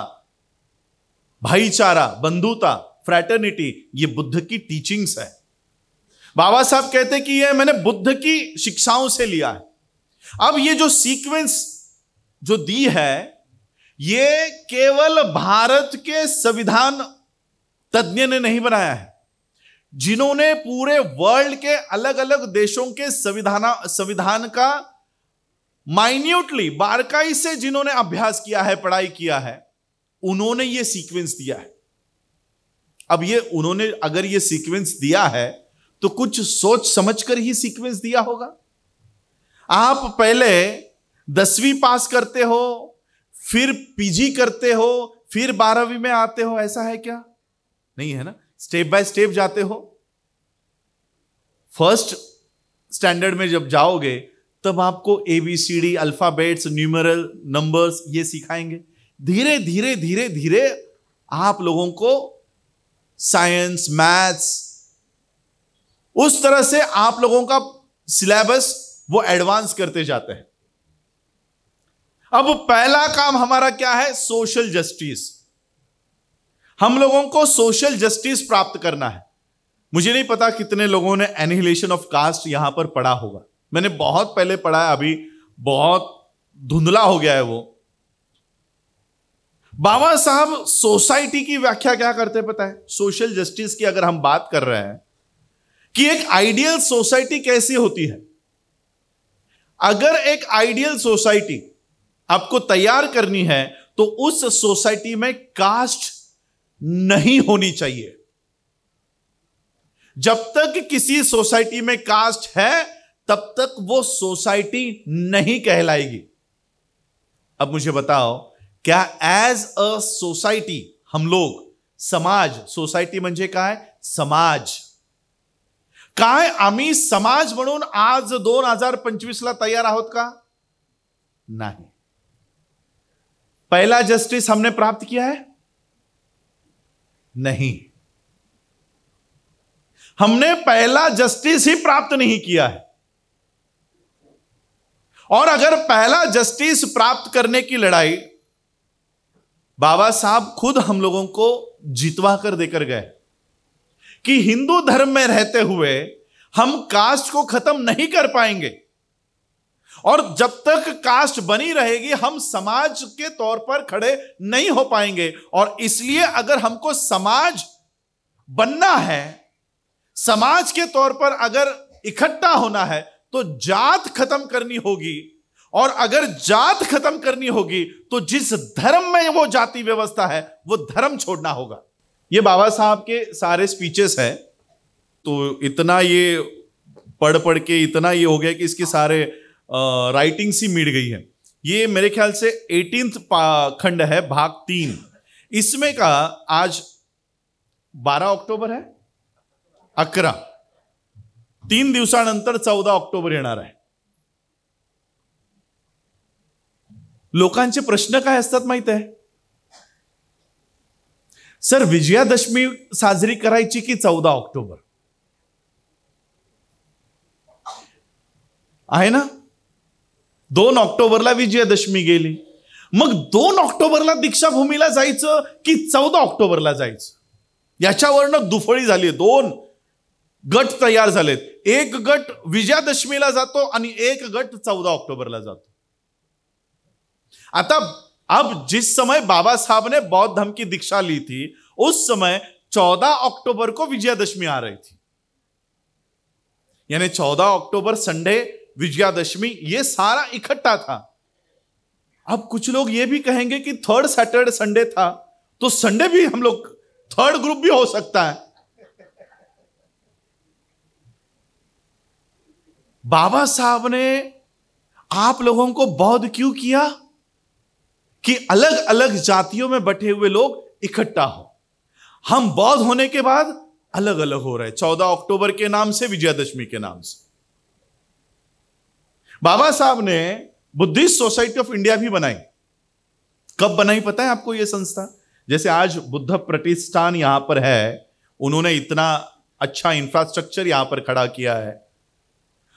भाईचारा, बंधुता, फ्रैटर्निटी, ये बुद्ध की टीचिंग्स है. बाबा साहब कहते हैं कि ये मैंने बुद्ध की शिक्षाओं से लिया है. अब ये जो सीक्वेंस जो दी है, ये केवल भारत के संविधान तज्ञ ने नहीं बनाया है. जिन्होंने पूरे वर्ल्ड के अलग अलग देशों के संविधान का माइन्यूटली, बारकाई से जिन्होंने अभ्यास किया है, पढ़ाई किया है, उन्होंने ये सीक्वेंस दिया है. अब ये उन्होंने अगर ये सीक्वेंस दिया है तो कुछ सोच समझकर ही सीक्वेंस दिया होगा. आप पहले 10वीं पास करते हो, फिर पीजी करते हो, फिर 12वीं में आते हो, ऐसा है क्या? नहीं है ना. स्टेप बाय स्टेप जाते हो. फर्स्ट स्टैंडर्ड में जब जाओगे तब आपको ABCD, अल्फाबेट्स, न्यूमेरल, नंबर्स ये सिखाएंगे. धीरे धीरे धीरे धीरे आप लोगों को साइंस, मैथ्स, उस तरह से आप लोगों का सिलेबस वो एडवांस करते जाते हैं. अब पहला काम हमारा क्या है? Social justice. हम लोगों को सोशल जस्टिस प्राप्त करना है. मुझे नहीं पता कितने लोगों ने एनिहिलेशन ऑफ कास्ट यहां पर पढ़ा होगा. मैंने बहुत पहले पढ़ा है, अभी बहुत धुंधला हो गया है वो. बाबा साहब सोसाइटी की व्याख्या क्या करते हैं पता है? सोशल जस्टिस की अगर हम बात कर रहे हैं कि एक आइडियल सोसाइटी कैसी होती है, अगर एक आइडियल सोसाइटी आपको तैयार करनी है तो उस सोसाइटी में कास्ट नहीं होनी चाहिए. जब तक किसी सोसाइटी में कास्ट है तब तक वो सोसाइटी नहीं कहलाएगी. अब मुझे बताओ, क्या एज अ सोसायटी हम लोग, समाज, सोसायटी म्हणजे काय? समाज, काय आम्ही समाज म्हणून आज 2025ला तयार आहोत का? नहीं। पहला जस्टिस हमने प्राप्त किया है? नहीं, हमने पहला जस्टिस ही प्राप्त नहीं किया है। और अगर पहला जस्टिस प्राप्त करने की लड़ाई बाबा साहब खुद हम लोगों को जितवा कर देकर गए कि हिंदू धर्म में रहते हुए हम कास्ट को खत्म नहीं कर पाएंगे, और जब तक कास्ट बनी रहेगी हम समाज के तौर पर खड़े नहीं हो पाएंगे। और इसलिए अगर हमको समाज बनना है, समाज के तौर पर अगर इकट्ठा होना है, तो जात खत्म करनी होगी, और अगर जात खत्म करनी होगी तो जिस धर्म में वो जाति व्यवस्था है वो धर्म छोड़ना होगा। ये बाबा साहब के सारे स्पीचेस है, तो इतना ये पढ़ पढ़ के इतना ये हो गया कि इसके सारे राइटिंग सी मिट गई है। ये मेरे ख्याल से 18th खंड है, भाग 3। इसमें का आज 12 ऑक्टोबर है, 11, 3 दिवसानंतर 14 ऑक्टोबर येणार आहे। लोकांचे प्रश्न काय असतात माहित आहे? सर, विजयादशमी साजरी करायची की 14 ऑक्टोबर आहे ना? 2 ऑक्टोबरला विजयादशमी गेली, मग 2 ऑक्टोबरला दीक्षाभूमीला जायचं की 14 ऑक्टोबरला जायचं? याच्यावरनं दुफळी झाली। 2 गट तयार झालेत, एक गट विजयादशमीला जातो आणि एक गट 14 ऑक्टोबरला जातो। आता अब जिस समय बाबा साहब ने बौद्ध धर्म की दीक्षा ली थी, उस समय 14 अक्टूबर को विजयादशमी आ रही थी, यानी 14 अक्टूबर संडे, विजयादशमी, ये सारा इकट्ठा था। अब कुछ लोग ये भी कहेंगे कि 3rd सैटरडे संडे था, तो संडे भी हम लोग 3rd ग्रुप भी हो सकता है। बाबा साहब ने आप लोगों को बौद्ध क्यों किया? कि अलग अलग जातियों में बटे हुए लोग इकट्ठा हो। हम बौद्ध होने के बाद अलग अलग हो रहे, 14 अक्टूबर के नाम से, विजयादशमी के नाम से। बाबा साहब ने बुद्धिस्ट सोसाइटी ऑफ इंडिया भी बनाई। कब बनाई पता है आपको? यह संस्था, जैसे आज बुद्ध प्रतिष्ठान यहां पर है, उन्होंने इतना अच्छा इंफ्रास्ट्रक्चर यहां पर खड़ा किया है,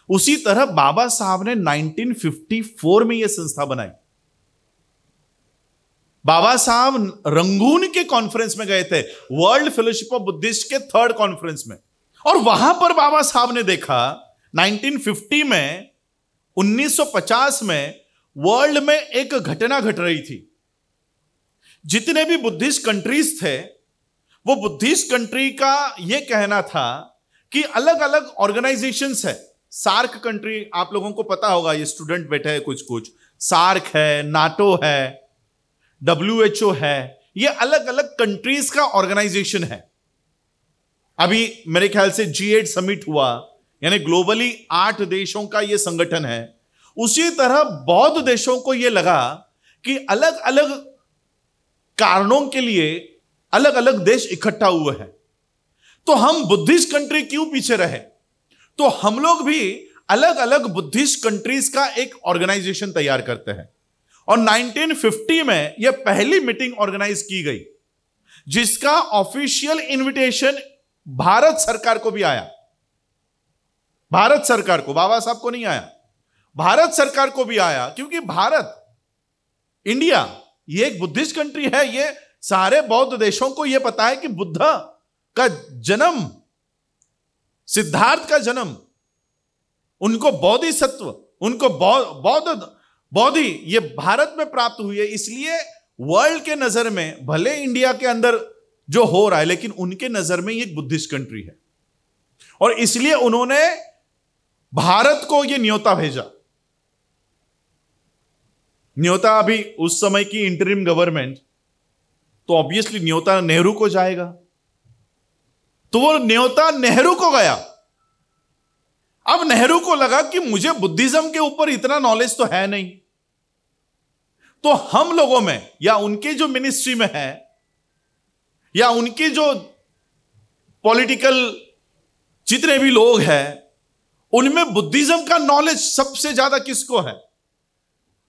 उसी तरह बाबा साहब ने 1954 में यह संस्था बनाई। बाबा साहब रंगून के कॉन्फ्रेंस में गए थे, world fellowship of Buddhist K 3rd conference में, और वहां पर बाबा साहब ने देखा 1950 में, 1950 में वर्ल्ड में एक घटना घट रही थी। जितने भी बुद्धिस्ट कंट्रीज थे, वो बुद्धिस्ट कंट्री का यह कहना था कि अलग अलग ऑर्गेनाइजेशंस है। सार्क कंट्री आप लोगों को पता होगा, ये स्टूडेंट बैठे हैं कुछ कुछ, सार्क है, नाटो है, WHO है, ये अलग अलग कंट्रीज का ऑर्गेनाइजेशन है। अभी मेरे ख्याल से G8 समिट हुआ, यानी ग्लोबली 8 देशों का यह संगठन है। उसी तरह बौद्ध देशों को यह लगा कि अलग अलग कारणों के लिए अलग अलग देश इकट्ठा हुए हैं, तो हम बुद्धिस्ट कंट्री क्यों पीछे रहे? तो हम लोग भी अलग अलग बुद्धिस्ट कंट्रीज का एक ऑर्गेनाइजेशन तैयार करते हैं। और 1950 में यह पहली मीटिंग ऑर्गेनाइज की गई, जिसका ऑफिशियल इनविटेशन भारत सरकार को भी आया। भारत सरकार को, बाबा साहब को नहीं आया, भारत सरकार को भी आया, क्योंकि भारत, इंडिया, ये एक बुद्धिस्ट कंट्री है। ये सारे बौद्ध देशों को यह पता है कि बुद्ध का जन्म, सिद्धार्थ का जन्म, उनको बोधिसत्व, उनको बौद्धि ये भारत में प्राप्त हुई है। इसलिए वर्ल्ड के नजर में भले इंडिया के अंदर जो हो रहा है, लेकिन उनके नजर में ये एक बुद्धिस्ट कंट्री है, और इसलिए उन्होंने भारत को ये न्योता भेजा। न्योता अभी उस समय की इंटरिम गवर्नमेंट, तो ऑब्वियसली न्योता नेहरू को जाएगा, तो वो न्योता नेहरू को गया। अब नेहरू को लगा कि मुझे बुद्धिज्म के ऊपर इतना नॉलेज तो है नहीं, तो हम लोगों में या उनके जो मिनिस्ट्री में है या उनके जो पॉलिटिकल जितने भी लोग हैं उनमें बुद्धिज्म का नॉलेज सबसे ज्यादा किसको है?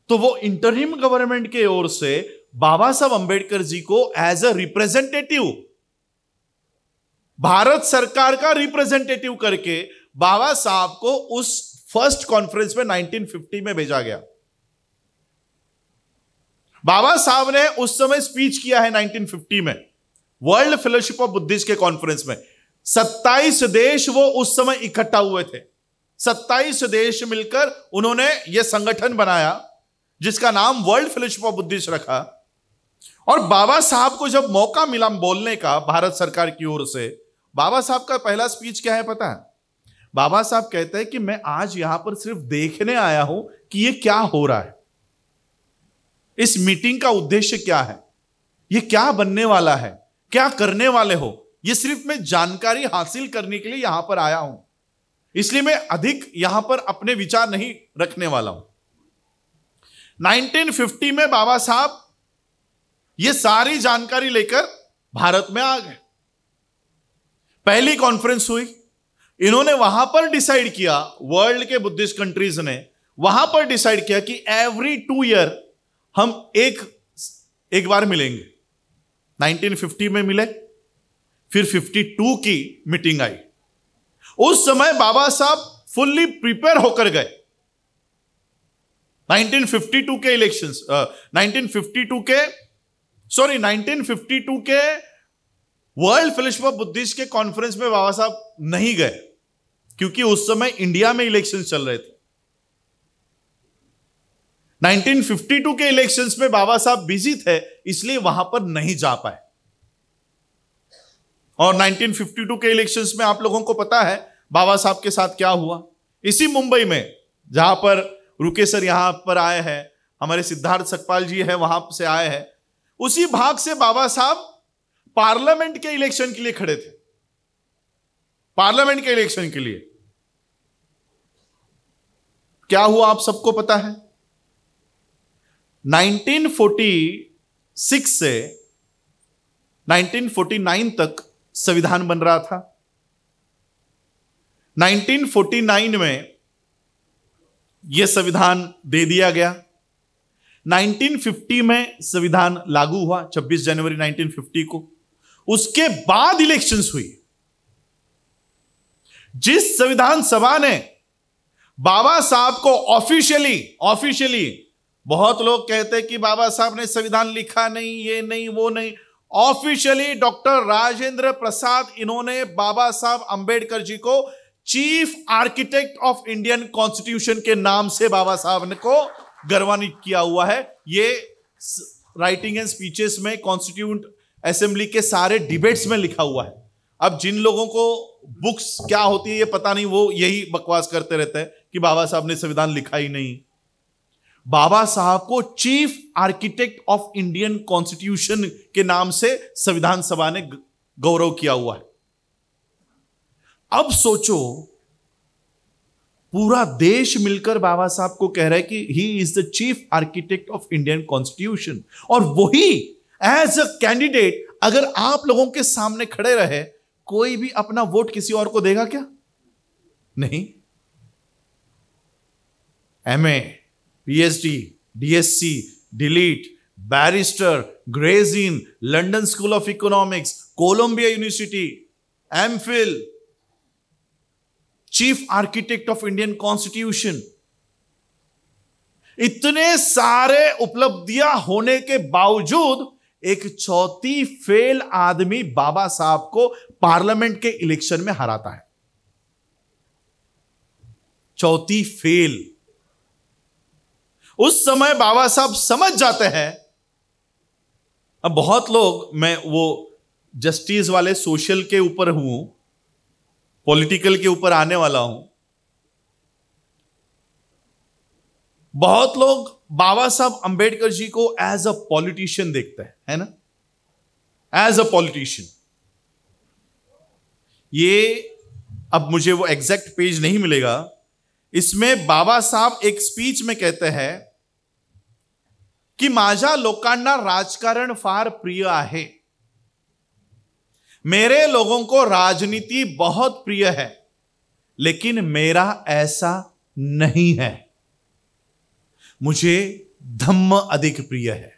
तो वो इंटरिम गवर्नमेंट के ओर से बाबा साहब अंबेडकर जी को एज अ रिप्रेजेंटेटिव, भारत सरकार का रिप्रेजेंटेटिव करके बाबा साहब को उस फर्स्ट कॉन्फ्रेंस में 1950 में भेजा गया। बाबा साहब ने उस समय स्पीच किया है 1950 में वर्ल्ड फेलोशिप ऑफ बुद्धिस्ट के कॉन्फ्रेंस में। 27 देश वो उस समय इकट्ठा हुए थे। 27 देश मिलकर उन्होंने यह संगठन बनाया जिसका नाम वर्ल्ड फेलोशिप ऑफ बुद्धिस्ट रखा। और बाबा साहब को जब मौका मिला बोलने का भारत सरकार की ओर से, बाबा साहब का पहला स्पीच क्या है पता है? बाबा साहब कहते हैं कि मैं आज यहां पर सिर्फ देखने आया हूं कि यह क्या हो रहा है, इस मीटिंग का उद्देश्य क्या है, यह क्या बनने वाला है, क्या करने वाले हो, यह सिर्फ मैं जानकारी हासिल करने के लिए यहां पर आया हूं, इसलिए मैं अधिक यहां पर अपने विचार नहीं रखने वाला हूं। 1950 में बाबा साहब यह सारी जानकारी लेकर भारत में आ गए। पहली कॉन्फ्रेंस हुई, इन्होंने वहां पर डिसाइड किया, वर्ल्ड के बुद्धिस्ट कंट्रीज ने वहां पर डिसाइड किया कि एवरी 2 ईयर हम एक बार मिलेंगे। 1950 में मिले, फिर 52 की मीटिंग आई। उस समय बाबा साहब फुल्ली प्रिपेयर होकर गए। 1952 के इलेक्शंस 1952 के वर्ल्ड फेलोशिप ऑफ बुद्धिस्ट के कॉन्फ्रेंस में बाबा साहब नहीं गए क्योंकि उस समय इंडिया में इलेक्शंस चल रहे थे। 1952 के इलेक्शंस में बाबा साहब बिजी थे, इसलिए वहां पर नहीं जा पाए। और 1952 के इलेक्शंस में आप लोगों को पता है बाबा साहब के साथ क्या हुआ। इसी मुंबई में जहां पर रुके सर यहां पर आए हैं, हमारे सिद्धार्थ सकपाल जी हैं वहां से आए हैं, उसी भाग से बाबा साहब पार्लियामेंट के इलेक्शन के लिए खड़े थे। पार्लियामेंट के इलेक्शन के लिए क्या हुआ आप सबको पता है। 1946 से 1949 तक संविधान बन रहा था। 1949 में यह संविधान दे दिया गया। 1950 में संविधान लागू हुआ 26 जनवरी 1950 को। उसके बाद इलेक्शंस हुई। जिस संविधान सभा ने बाबा साहब को ऑफिशियली बहुत लोग कहते हैं कि बाबा साहब ने संविधान लिखा नहीं, ये नहीं, वो नहीं, ऑफिशियली डॉक्टर राजेंद्र प्रसाद इन्होंने बाबा साहब अंबेडकर जी को chief architect of Indian constitution के नाम से बाबा साहब ने को गौरवान्वित किया हुआ है। ये राइटिंग एंड स्पीचेस में कॉन्स्टिट्यूंट असेंबली के सारे डिबेट्स में लिखा हुआ है। अब जिन लोगों को बुक्स क्या होती है ये पता नहीं, वो यही बकवास करते रहते हैं कि बाबा साहब ने संविधान लिखा ही नहीं। बाबा साहब को chief architect of Indian constitution के नाम से संविधान सभा ने गौरव किया हुआ है। अब सोचो, पूरा देश मिलकर बाबा साहब को कह रहा है कि he is the chief architect of Indian constitution, और वही एज अ कैंडिडेट अगर आप लोगों के सामने खड़े रहे, कोई भी अपना वोट किसी और को देगा क्या? नहीं। MA, PhD, DSc, DLitt, barrister, Gray's Inn, London School of Economics, Columbia University, MPhil, chief architect of Indian constitution, इतने सारे उपलब्धियां होने के बावजूद एक चौथी फेल आदमी बाबा साहब को पार्लियामेंट के इलेक्शन में हराता है। चौथी फेल। उस समय बाबा साहब समझ जाते हैं। अब बहुत लोग, मैं वो जस्टिस वाले सोशल के ऊपर हूं, पॉलिटिकल के ऊपर आने वाला हूं। बहुत लोग बाबा साहब अंबेडकर जी को एज अ पॉलिटिशियन देखते हैं, है ना, एज अ पॉलिटिशियन। ये अब मुझे वो एग्जैक्ट पेज नहीं मिलेगा, इसमें बाबा साहब एक स्पीच में कहते हैं की माझ्या लोकांना राजकारण फार प्रिय आहे. मेरे लोगों को राजनीति बहुत प्रिय है, लेकिन मेरा ऐसा नहीं है. मुझे धम्म अधिक प्रिय है.